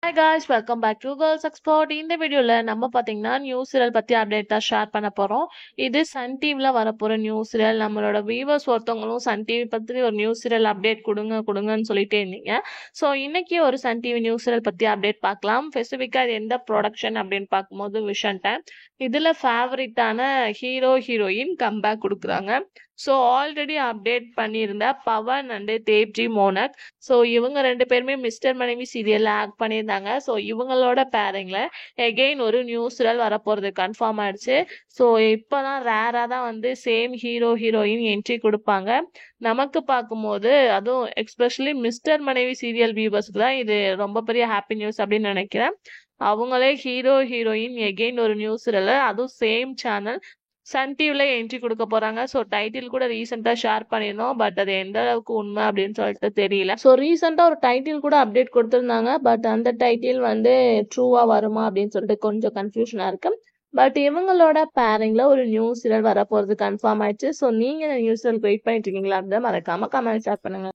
Hi guys, welcome back to Girls Export. இந்த வீடியோல நம்ம பாத்தீங்கன்னா நியூ சீரியல் பத்தி அப்டேட் தான் ஷேர் பண்ண போறோம். இது சன் டிவில வரப்போற நியூ சீரியல். நம்மளோட வியூவர்ஸ் ஒருத்தவங்களும் சன் டிவி பத்தி ஒரு நியூ சீரியல் அப்டேட் கொடுங்கன்னு சொல்லிட்டே இருந்தீங்க. ஸோ இன்னைக்கு ஒரு சன் டிவி நியூ சீரியல் பத்தி அப்டேட் பார்க்கலாம். ஸ்பெசிஃபிக்கா இது எந்த ப்ரொடக்ஷன் அப்படின்னு பார்க்கும்போது விஷன் டைம். இதுல ஃபேவரட்டான ஹீரோயின் கம்பேக் கொடுக்குறாங்க. ஸோ ஆல்ரெடி அப்டேட் பண்ணியிருந்த பவன் அண்ட் தேவ்ஜி மோனக். ஸோ இவங்க ரெண்டு பேருமே மிஸ்டர் மனைவி சீரியல்ல ஆக்ட் பண்ணியிருந்தாங்க. ஸோ இவங்களோட பேரிங்ல எகெயின் ஒரு நியூ சீரியல் வரப்போறது கன்ஃபார்ம் ஆயிடுச்சு. ஸோ இப்போதான் ரேரா தான் வந்து சேம் ஹீரோயின் என்ட்ரி கொடுப்பாங்க. நமக்கு பார்க்கும்போது அதுவும் எக்ஸ்பெஷலி மிஸ்டர் மனைவி சீரியல் வியூவர்ஸ்க்கு தான் இது ரொம்ப பெரிய ஹாப்பி நியூஸ் அப்படின்னு நினைக்கிறேன். அவங்களே ஹீரோயின் எகெயின் ஒரு நியூ சீரியல், அதுவும் சேம் சேனல் சன் டிவில என்ட்ரி கொடுக்க போறாங்க. ஸோ டைட்டில் கூட ரீசெண்டா ஷேர் பண்ணியிருந்தோம். பட் அது எந்த அளவுக்கு உண்மை அப்படின்னு சொல்லிட்டு தெரியல. ஸோ ரீசெண்டா ஒரு டைட்டில் கூட அப்டேட் கொடுத்திருந்தாங்க. பட் அந்த டைட்டில் வந்து ட்ரூவா வருமா அப்படின்னு சொல்லிட்டு கொஞ்சம் கன்ஃபியூஷனா இருக்கு. பட் இவங்களோட பேரிங்ல ஒரு நியூ சீரியல் வரப்போறது கன்ஃபார்ம் ஆயிடுச்சு. ஸோ நீங்க இந்த நியூ சீரியல் வெயிட் பண்ணிட்டு இருக்கீங்களா? அப்படின்னா மறக்காம கமெண்ட் ஷேர் பண்ணுங்க.